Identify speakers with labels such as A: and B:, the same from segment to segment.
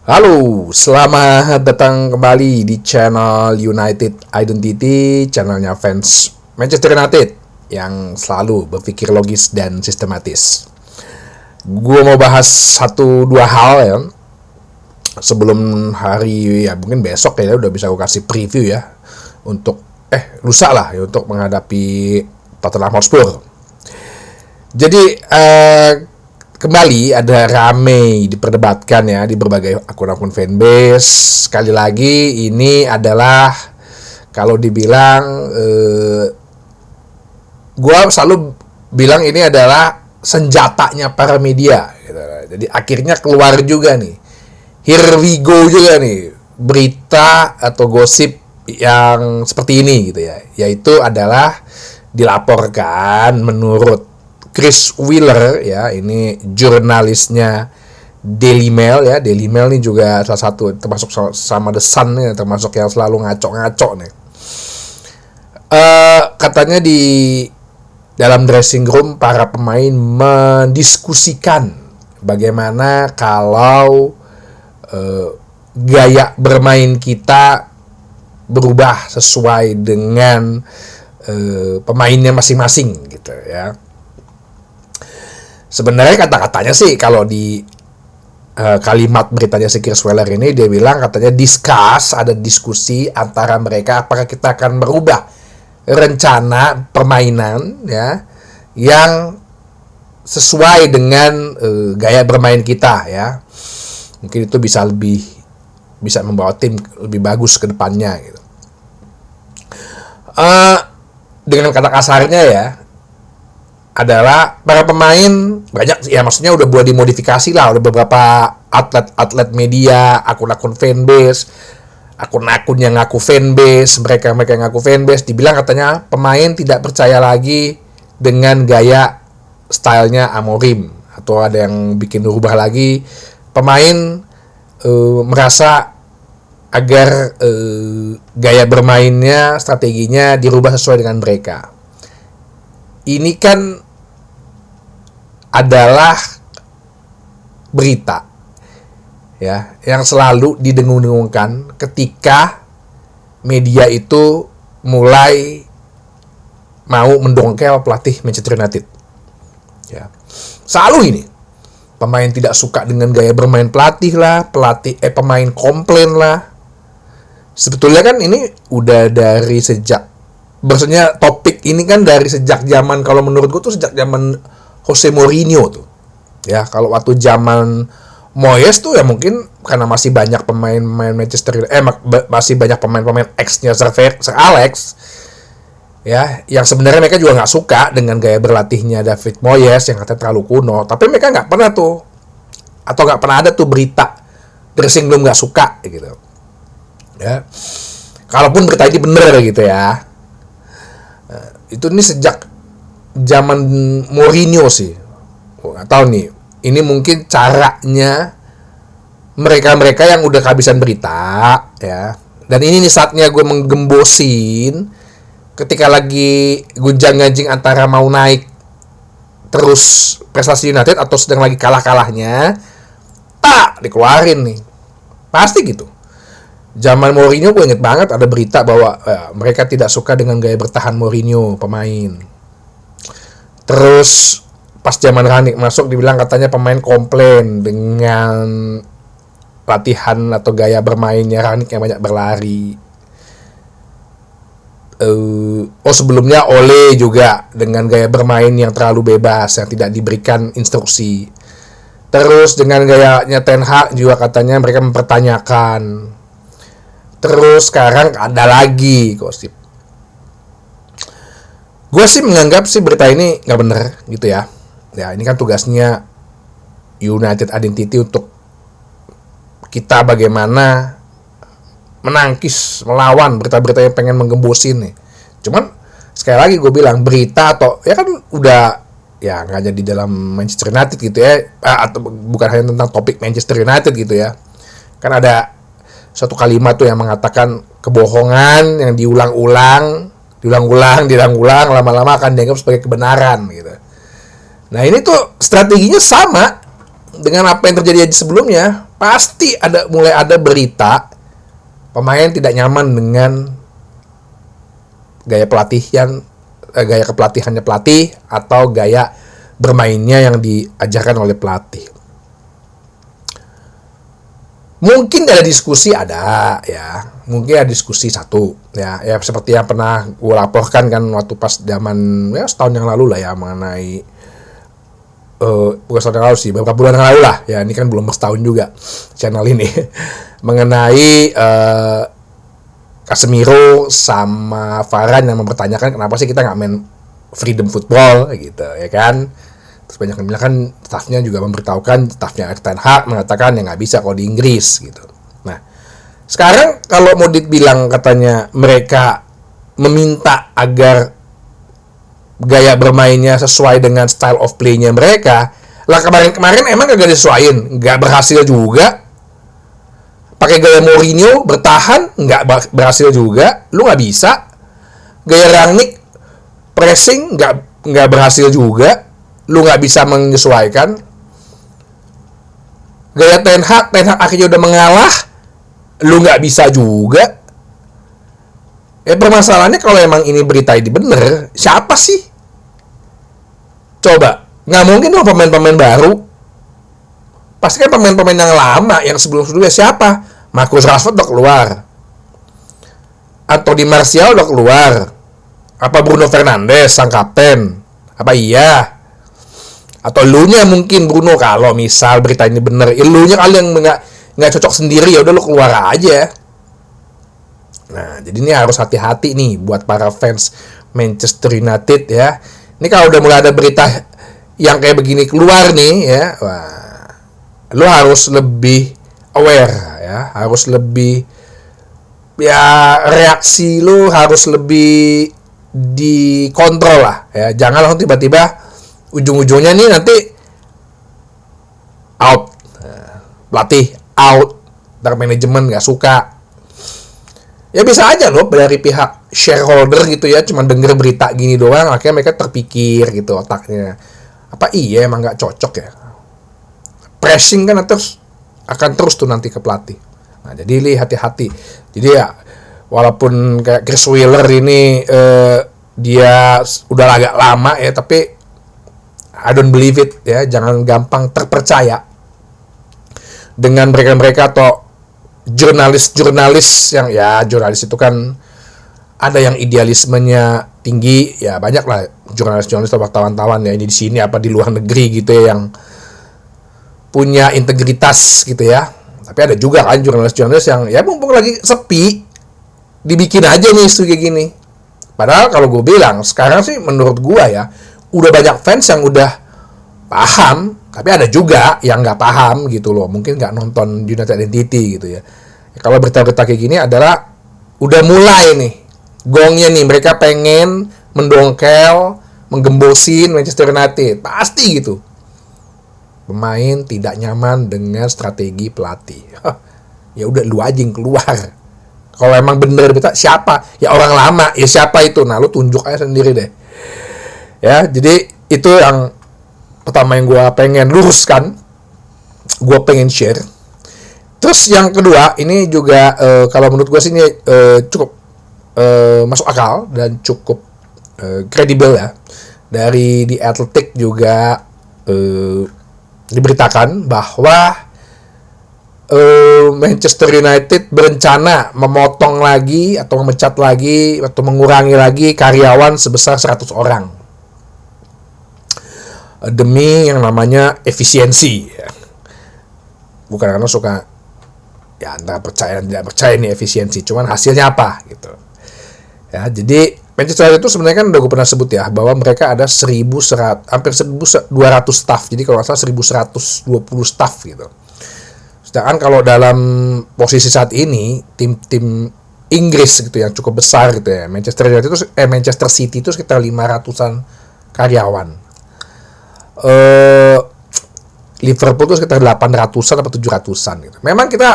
A: Halo, selamat datang kembali di channel United Identity, channelnya fans Manchester United yang selalu berpikir logis dan sistematis. Gue mau bahas satu dua hal ya, sebelum hari ya mungkin besok ya udah bisa gue kasih preview ya untuk lusa lah ya untuk menghadapi Tottenham Hotspur. Jadi kembali ada rame diperdebatkan ya di berbagai akun-akun fanbase. Sekali lagi ini adalah kalau dibilang gue selalu bilang ini adalah senjatanya para media gitu. Jadi akhirnya keluar juga nih, here we go juga nih, berita atau gosip yang seperti ini gitu ya, yaitu adalah dilaporkan menurut Chris Wheeler ya, ini jurnalisnya Daily Mail ya. Daily Mail ini juga salah satu termasuk sama The Sun nih, termasuk yang selalu ngaco-ngaco nih. Katanya di dalam dressing room para pemain mendiskusikan bagaimana kalau gaya bermain kita berubah sesuai dengan pemainnya masing-masing gitu ya. Sebenarnya kata-katanya sih kalau di kalimat beritanya si Chris Wheeler ini dia bilang katanya ada diskusi antara mereka apakah kita akan merubah rencana permainan ya yang sesuai dengan gaya bermain kita ya. Mungkin itu bisa membawa tim lebih bagus ke depannya gitu. Dengan kata kasarnya ya adalah para pemain banyak ya, maksudnya udah buat dimodifikasi lah, udah beberapa atlet media, akun-akun fanbase, akun-akun yang ngaku fanbase, mereka yang ngaku fanbase dibilang katanya pemain tidak percaya lagi dengan gaya stylenya Amorim, atau ada yang bikin berubah lagi pemain merasa agar gaya bermainnya, strateginya dirubah sesuai dengan mereka. Ini kan adalah berita ya yang selalu didengung-dengungkan ketika media itu mulai mau mendongkel pelatih Manchester United ya. Selalu ini pemain tidak suka dengan gaya bermain pelatih lah, pemain komplain lah. Sebetulnya kan ini udah dari maksudnya topik ini kan dari sejak zaman, kalau menurut gue tuh sejak zaman Jose Mourinho tuh ya. Kalau waktu zaman Moyes tuh ya mungkin karena masih banyak pemain Manchester masih banyak pemain ex-nya Sir Alex ya, yang sebenarnya mereka juga nggak suka dengan gaya berlatihnya David Moyes yang katanya terlalu kuno, tapi mereka nggak pernah tuh, atau nggak pernah ada tuh berita dressing room nggak suka gitu ya. Kalaupun berita ini bener gitu ya, itu ini sejak zaman Mourinho sih. Nggak tahu nih, ini mungkin caranya mereka yang udah kehabisan berita ya. Dan ini nih saatnya gue menggembosin ketika lagi gunjang-ganjing antara mau naik terus prestasi United atau sedang lagi kalah-kalahnya, dikeluarin nih. Pasti gitu. Zaman Mourinho gue inget banget ada berita bahwa mereka tidak suka dengan gaya bertahan Mourinho pemain. Terus pas zaman Rangnick masuk dibilang katanya pemain komplain dengan latihan atau gaya bermainnya Rangnick yang banyak berlari. Sebelumnya Ole juga dengan gaya bermain yang terlalu bebas, yang tidak diberikan instruksi. Terus dengan gayanya Ten Hag juga katanya mereka mempertanyakan. Terus sekarang ada lagi gosip. Gue sih menganggap sih berita ini nggak bener gitu ya. Ya ini kan tugasnya United Identity untuk kita bagaimana menangkis, melawan berita-berita yang pengen menggembosin nih. Cuman sekali lagi gue bilang berita atau ya kan udah ya nggak jadi dalam Manchester United gitu ya, atau bukan hanya tentang topik Manchester United gitu ya. Kan ada satu kalimat tuh yang mengatakan kebohongan yang diulang-ulang, lama-lama akan dianggap sebagai kebenaran gitu. Nah ini tuh strateginya sama dengan apa yang terjadi sebelumnya. pasti mulai ada berita pemain tidak nyaman dengan gaya kepelatihannya pelatih atau gaya bermainnya yang diajarkan oleh pelatih. Mungkin ada diskusi mungkin ada diskusi satu ya seperti yang pernah gue laporkan kan waktu pas zaman setahun yang lalu lah ya, mengenai bukan setahun yang lalu sih, beberapa bulan yang lalu lah ya, ini kan belum setahun juga channel ini mengenai Casemiro sama Varane yang mempertanyakan kenapa sih kita nggak main freedom football gitu ya kan. Terus banyak yang bilang kan staffnya juga memberitahukan, staffnya Ten Hag mengatakan ya nggak bisa kalau di Inggris gitu. Nah sekarang kalau mau dibilang katanya mereka meminta agar gaya bermainnya sesuai dengan style of play-nya mereka, lah kemarin emang gak disesuaiin, nggak berhasil juga. Pakai gaya Mourinho bertahan nggak berhasil juga, lu nggak bisa. Gaya Rangnick pressing nggak berhasil juga, lu nggak bisa menyesuaikan. Gaya Ten Hag akhirnya udah mengalah, lu nggak bisa juga. Permasalahannya kalau emang ini berita ini bener, siapa sih? Coba, nggak mungkin dong pemain-pemain baru. Pasti kan pemain-pemain yang lama, yang sebelum-sebelumnya siapa? Marcus Rashford udah keluar, Anthony Martial udah keluar, apa Bruno Fernandes sang kapten? Apa iya? Atau elunya mungkin Bruno, kalau misal berita ini bener, elunya kali yang nggak cocok sendiri, ya udah lu keluar aja. Nah, jadi ini harus hati-hati nih buat para fans Manchester United ya. Ini kalau udah mulai ada berita yang kayak begini keluar nih ya, wah, lu harus lebih aware ya, harus lebih reaksi lu harus lebih dikontrol lah ya. Jangan langsung tiba-tiba ujung-ujungnya nih nanti out, pelatih out, dan manajemen nggak suka. Ya bisa aja loh dari pihak shareholder gitu ya, cuma denger berita gini doang, akhirnya mereka terpikir gitu otaknya, apa iya emang nggak cocok ya. Pressing kan akan terus tuh nanti ke pelatih. Nah jadi hati-hati. Jadi ya walaupun kayak Chris Wheeler ini dia udah agak lama ya, tapi I don't believe it ya, jangan gampang terpercaya dengan mereka atau jurnalis yang jurnalis itu kan ada yang idealismenya tinggi ya, banyak lah jurnalis atau wartawan ya, ini di sini apa di luar negeri gitu ya, yang punya integritas gitu ya. Tapi ada juga kan jurnalis yang ya mumpung lagi sepi dibikin aja nih isu kayak gini. Padahal kalau gue bilang sekarang sih menurut gue ya udah banyak fans yang udah paham, tapi ada juga yang nggak paham gitu loh, mungkin nggak nonton United Identity gitu ya. Kalau berita-berita kayak gini adalah udah mulai nih gongnya nih, mereka pengen mendongkel, menggembosin Manchester United, pasti gitu. Pemain tidak nyaman dengan strategi pelatih. Ya udah lu aja yang keluar. Kalau emang bener berita siapa? Ya orang lama. Ya siapa itu? Nah lu tunjuk aja sendiri deh. Ya jadi itu yang pertama yang gue pengen luruskan, gue pengen share. Terus yang kedua ini juga kalau menurut gue sih ini cukup masuk akal dan cukup kredibel ya. Dari The Athletic juga diberitakan bahwa Manchester United berencana memotong lagi atau memecat lagi atau mengurangi lagi karyawan sebesar 100 orang demi yang namanya efisiensi ya. Bukan karena suka ya antara percaya dan tidak percaya ini efisiensi, cuman hasilnya apa gitu ya. Jadi Manchester United itu sebenarnya kan udah gue pernah sebut ya, bahwa mereka ada hampir 1.200 staff. Jadi kalau nggak salah 1.120 staff gitu. Sedangkan kalau dalam posisi saat ini tim-tim Inggris gitu yang cukup besar gitu ya, Manchester City itu sekitar 500-an karyawan. Liverpool itu sekitar 800-an atau 700-an gitu. Memang kita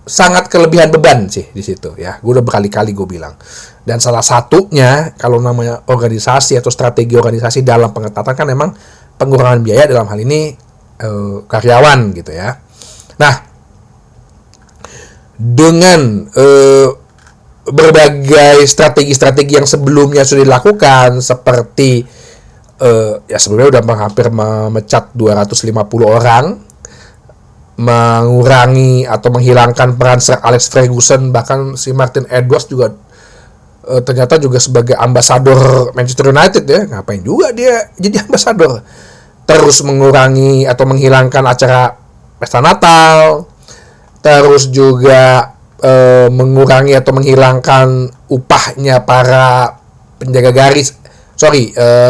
A: sangat kelebihan beban sih di situ ya. Gue udah berkali-kali gue bilang. Dan salah satunya kalau namanya organisasi atau strategi organisasi dalam pengetatan kan memang pengurangan biaya dalam hal ini karyawan gitu ya. Nah, dengan berbagai strategi-strategi yang sebelumnya sudah dilakukan, seperti ya sebelumnya udah hampir memecat 250 orang, mengurangi atau menghilangkan peran Sir Alex Ferguson, bahkan si Martin Edwards juga ternyata juga sebagai ambasador Manchester United ya, ngapain juga dia jadi ambasador. Terus mengurangi atau menghilangkan acara pesta Natal, terus juga mengurangi atau menghilangkan upahnya para penjaga garis,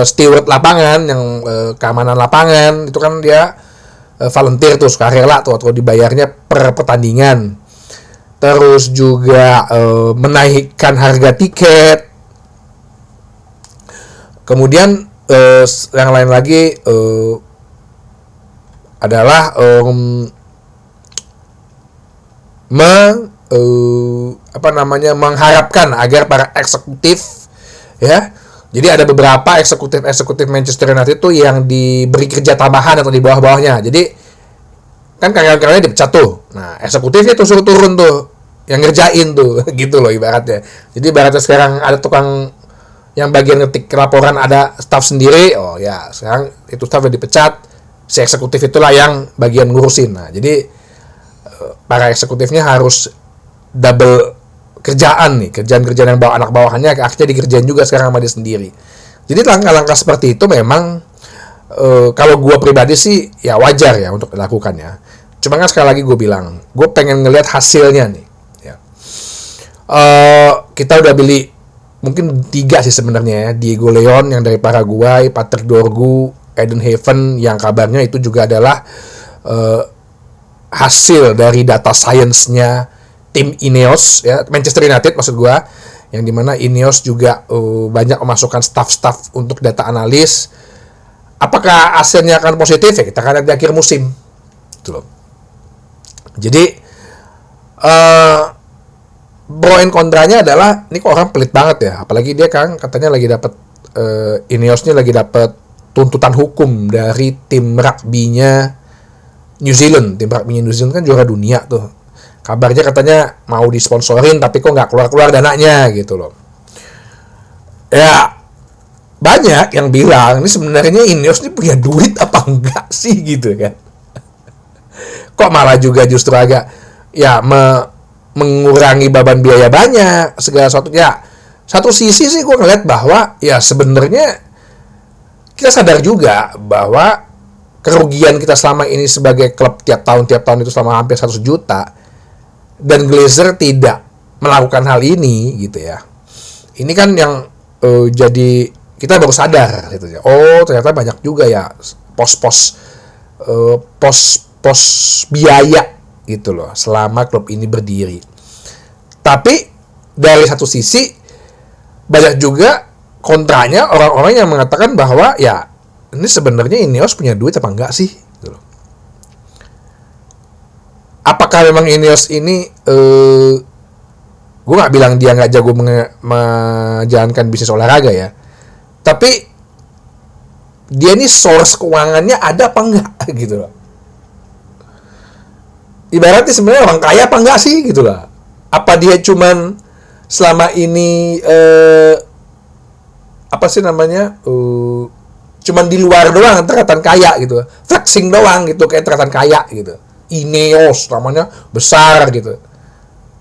A: steward lapangan yang keamanan lapangan itu kan dia volunteer tuh, sukarela tuh, atau dibayarnya per pertandingan. Terus juga menaikkan harga tiket. Kemudian yang lain lagi adalah mengharapkan agar para eksekutif ya. Jadi ada beberapa eksekutif Manchester United itu yang diberi kerja tambahan atau di bawah-bawahnya. Jadi kan karyawan-karyawannya dipecat tuh. Nah, eksekutifnya tuh suruh turun tuh, yang ngerjain tuh, gitu loh ibaratnya. Jadi ibaratnya sekarang ada tukang yang bagian ngetik laporan, ada staff sendiri. Oh ya, sekarang itu staff yang dipecat, si eksekutif itulah yang bagian ngurusin. Nah, jadi para eksekutifnya harus double kerjaan nih, kerjaan-kerjaan yang bawa anak bawahannya akhirnya dikerjain juga sekarang sama dia sendiri. Jadi langkah-langkah seperti itu memang kalau gue pribadi sih ya wajar ya untuk dilakukan ya. Cuma kan sekali lagi gue bilang, gue pengen ngelihat hasilnya nih ya. Kita udah beli mungkin 3 sih sebenarnya ya, Diego Leon yang dari Paraguay, Patrick Dorgu, Eden Haven yang kabarnya itu juga adalah hasil dari data science-nya tim Ineos ya, Manchester United maksud gua, yang dimana Ineos juga banyak memasukkan staff-staff untuk data analis. Apakah hasilnya akan positif ya, kita akan lihat di akhir musim gitu loh. Jadi pro and kontranya adalah ini kok orang pelit banget ya, apalagi dia kan katanya lagi dapat Ineosnya lagi dapat tuntutan hukum dari tim rugby-nya New Zealand. Tim rugby-nya New Zealand kan juara dunia tuh. Kabarnya katanya mau disponsorin tapi kok nggak keluar-keluar dananya gitu loh. Ya banyak yang bilang ini sebenarnya Ineos ini punya duit apa enggak sih gitu kan. Kok malah juga justru agak ya mengurangi beban biaya banyak segala sesuatu ya. Satu sisi sih gue ngeliat bahwa ya sebenarnya kita sadar juga bahwa kerugian kita selama ini sebagai klub tiap tahun itu selama hampir 100 juta. Dan Glazer tidak melakukan hal ini gitu ya. Ini kan yang jadi kita baru sadar gitu ya. Oh, ternyata banyak juga ya pos-pos biaya gitu loh selama klub ini berdiri. Tapi dari satu sisi banyak juga kontranya orang-orang yang mengatakan bahwa ya ini sebenarnya Ineos punya duit apa enggak sih gitu loh. Apakah memang Ineos ini gue nggak bilang dia nggak jago menjalankan bisnis olahraga ya, tapi dia ini source keuangannya ada apa enggak gitu loh. Ibaratnya sebenarnya orang kaya apa enggak sih gitu lah. Apa dia cuman selama ini cuman di luar doang terkesan kaya gitu, flexing doang gitu kayak terkesan kaya gitu. Ineos namanya besar gitu,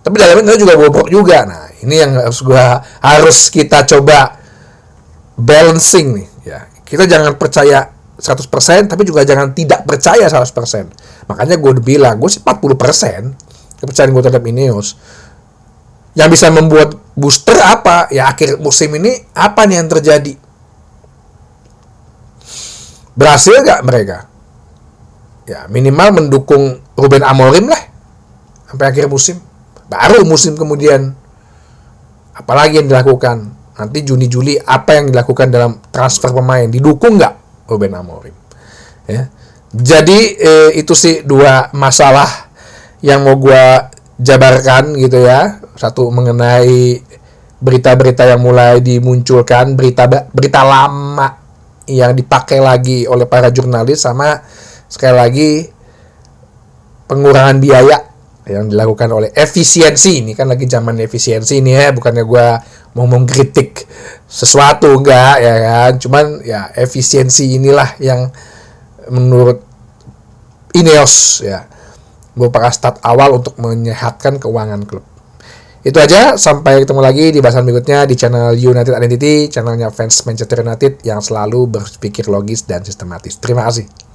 A: tapi dalamnya juga bobrok juga. Nah ini yang harus kita coba balancing nih ya. Kita jangan percaya 100%, tapi juga jangan tidak percaya 100%. Makanya gue udah bilang, gue sih 40% kepercayaan gue terhadap Ineos. Yang bisa membuat booster apa ya, akhir musim ini apa nih yang terjadi? Berhasil gak mereka? Ya minimal mendukung Ruben Amorim lah sampai akhir musim. Baru musim kemudian apalagi yang dilakukan nanti Juni-Juli, apa yang dilakukan dalam transfer pemain, didukung nggak Ruben Amorim ya. Jadi itu sih 2 masalah yang mau gue jabarkan gitu ya. Satu mengenai berita-berita yang mulai dimunculkan, berita lama yang dipakai lagi oleh para jurnalis, sama sekali lagi pengurangan biaya yang dilakukan oleh efisiensi. Ini kan lagi zaman efisiensi ini ya, bukannya gue mau mengkritik sesuatu, enggak ya kan, cuman ya efisiensi inilah yang menurut Ineos ya merupakan start awal untuk menyehatkan keuangan klub. Itu aja, sampai ketemu lagi di bahasan berikutnya di channel United Identity, channelnya fans Manchester United yang selalu berpikir logis dan sistematis. Terima kasih.